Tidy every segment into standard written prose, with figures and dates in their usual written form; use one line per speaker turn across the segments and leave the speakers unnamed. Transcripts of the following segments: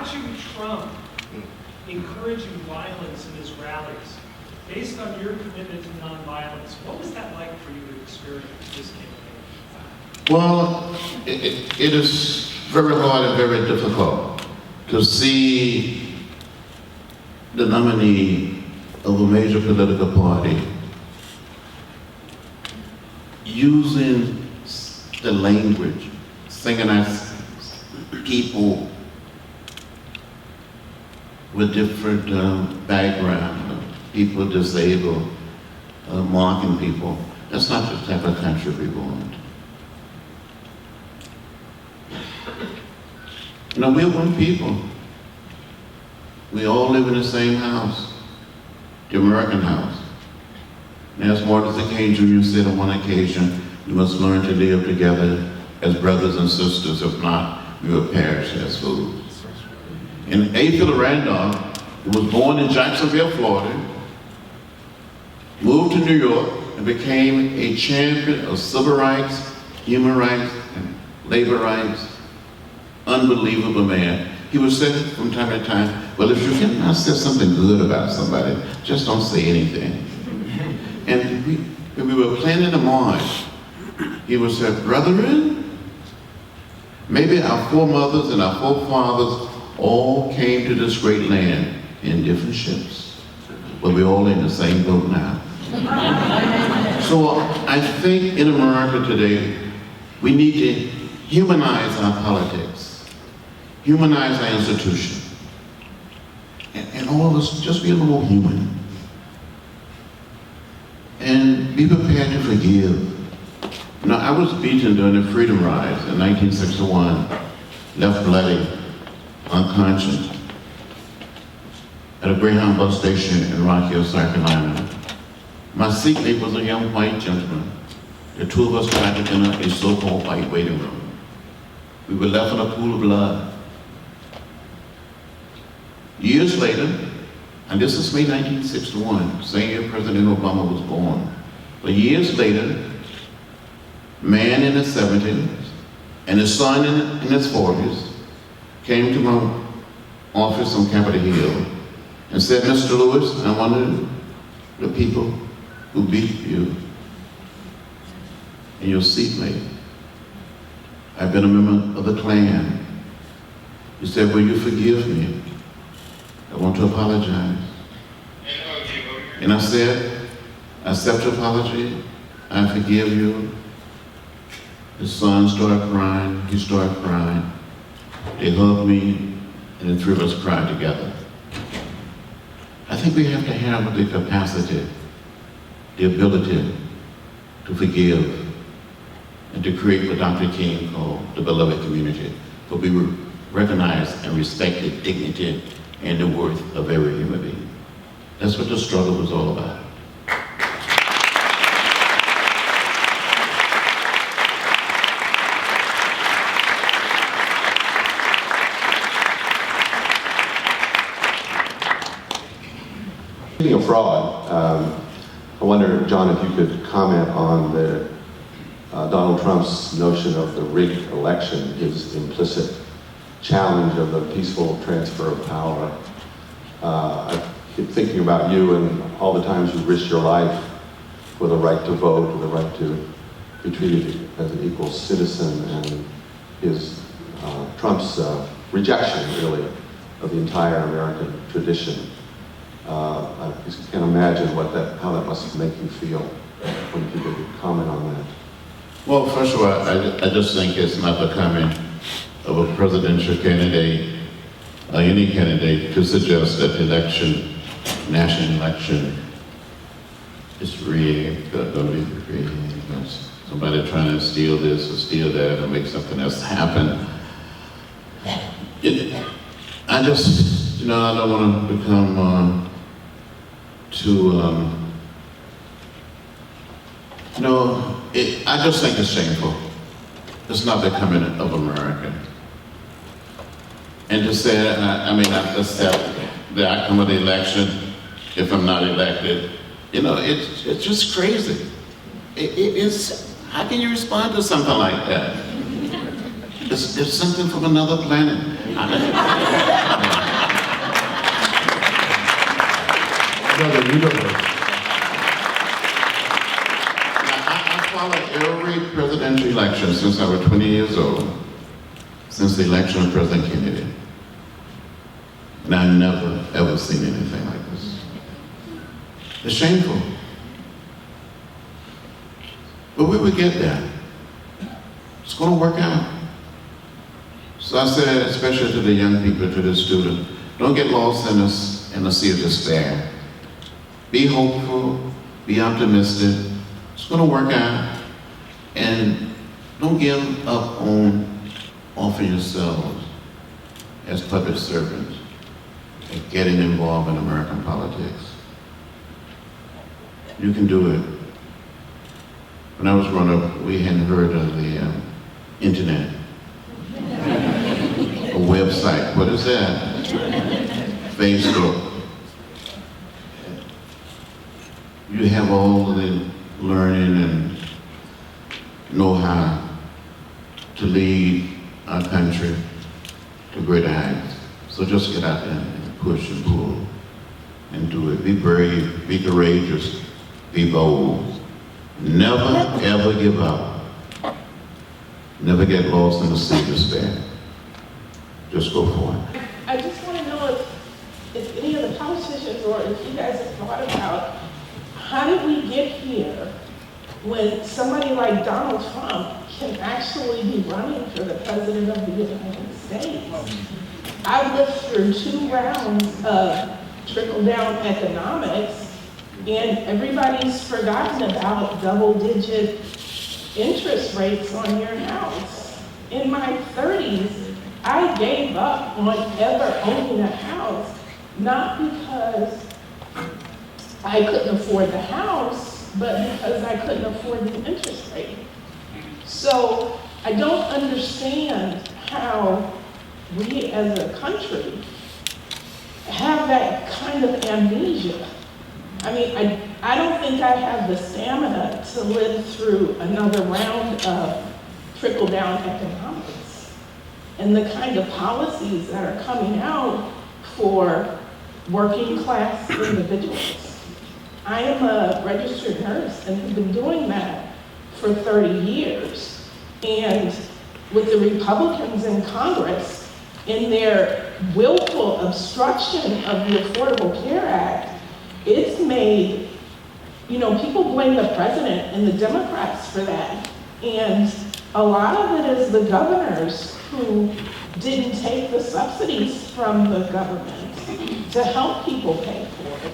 watching Trump encouraging violence in his rallies, based on your commitment to nonviolence, what was that like for you to experience this campaign?
Well, it is very hard and very difficult to see the nominee of a major political party using the language, singing at people with different background, people disabled, mocking people. That's not the type of country we want. You know, we're one people. We all live in the same house, the American house. And as Martin Luther King Jr. said on one occasion, we must learn to live together as brothers and sisters. If not, we will perish as fools. And A. Philip Randolph, who was born in Jacksonville, Florida, moved to New York and became a champion of civil rights, human rights, and labor rights. Unbelievable man. He would say from time to time, well, if you cannot say something good about somebody, just don't say anything. And when we were planning the march, he would say, brethren, maybe our foremothers and our forefathers all came to this great land in different ships, but we're all in the same boat now. So I think in America today, we need to humanize our politics, humanize our institution, and all of us just be a little more human. And be prepared to forgive. You know, I was beaten during the Freedom Rides in 1961, left bloody, unconscious, at a Greyhound bus station in Rock Hill, South Carolina. My seatmate was a young white gentleman. The two of us tried to enter a so-called white waiting room. We were left in a pool of blood. Years later, and this is May 1961, same year President Obama was born. But years later, a man in his 70s and his son in his 40s came to my office on Capitol Hill and said, Mr. Lewis, I wanted the people who beat you and your seatmate. I've been a member of the Klan. He said, will you forgive me? I want to apologize. And I said, I accept your apology. I forgive you. His son started crying. He started crying. They hugged me, and the three of us cried together. I think we have to have the capacity, the ability to forgive and to create what Dr. King called the beloved community. But we recognize and respect the dignity and the worth of every human being. That's what the struggle was all about.
Speaking of fraud, I wonder, John, if you could comment on the Donald Trump's notion of the rigged election, his implicit challenge of the peaceful transfer of power. I keep thinking about you and all the times you risked your life for the right to vote, and the right to be treated as an equal citizen, and his Trump's rejection, really, of the entire American tradition. I just can't imagine how that must make you feel. When you could comment on that.
Well, first of all, I just think it's not becoming of a presidential candidate, any candidate, to suggest that the election, national election, is rigged, going to be rigged. Somebody trying to steal this or steal that or make something else happen. I just, you know, I don't want to become I just think it's shameful. It's not becoming of America. And to say, I may not accept the outcome of the election if I'm not elected, you know, it's just crazy. It's, how can you respond to something like that? It's something from another planet.
another universe.
I followed every presidential election since I was 20 years old, since the election of President Kennedy. And I've never, ever seen anything like this. It's shameful. But we would get there. It's going to work out. So I said, especially to the young people, to the students, don't get lost in the sea of despair. Be hopeful, be optimistic. It's going to work out. And don't give up on offering yourselves as public servants and getting involved in American politics. You can do it. When I was growing up, we hadn't heard of the internet. A website, what is that? Facebook. You have all the learning and know-how to lead our country to greater heights. So just get out there and push and pull and do it. Be brave, be courageous, be bold. Never, ever give up. Never get lost in the sea of despair. Just go for it.
I just want to know if any of the politicians or if you guys have thought about how did we get here when somebody like Donald Trump can actually be running for the president of the United States? I've lived through 2 rounds of trickle-down economics, and everybody's forgotten about double-digit interest rates on your house. In my 30s, I gave up on ever owning a house, not because I couldn't afford the house, but because I couldn't afford the interest rate. So I don't understand how we as a country have that kind of amnesia. I mean, I don't think I have the stamina to live through another round of trickle-down economics and the kind of policies that are coming out for working class individuals. I am a registered nurse and have been doing that for 30 years. And with the Republicans in Congress, in their willful obstruction of the Affordable Care Act, it's made, people blame the president and the Democrats for that. And a lot of it is the governors who didn't take the subsidies from the government to help people pay for it.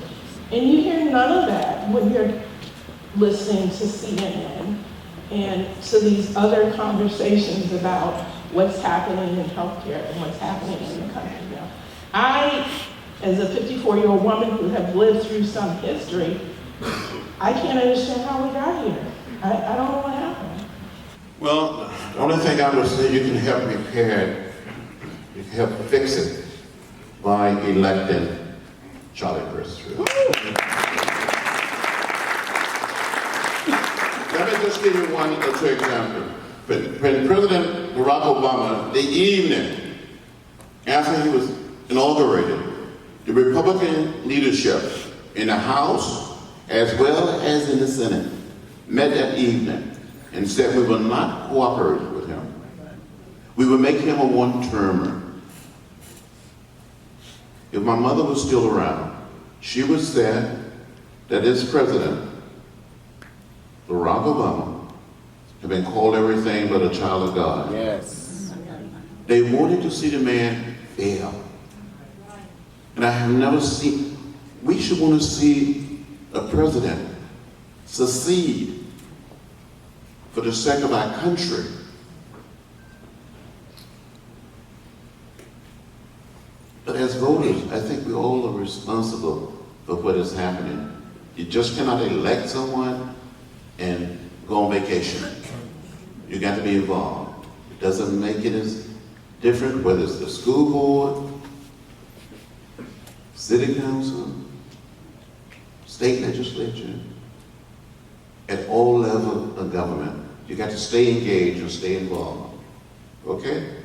And you hear none of that when you're listening to CNN and to these other conversations about what's happening in healthcare and what's happening in the country now. I, as a 54-year-old woman who have lived through some history, I can't understand how we got here. I don't know what happened.
Well, the only thing I would say, you can help repair it, you can help fix it by electing Charlie Crist. Let me just give you 1 or 2 examples. When President Barack Obama, the evening after he was inaugurated, the Republican leadership in the House as well as in the Senate met that evening and said we will not cooperate with him. We will make him a one-termer. If my mother was still around, she would say that this president, Barack Obama, had been called everything but a child of God.
Yes.
They wanted to see the man fail. And I have never seen, we should want to see a president succeed for the sake of our country. But as voters, I think we all are responsible for what is happening. You just cannot elect someone and go on vacation. You got to be involved. It doesn't make it as different whether it's the school board, city council, state legislature, at all levels of government. You got to stay engaged and stay involved. Okay?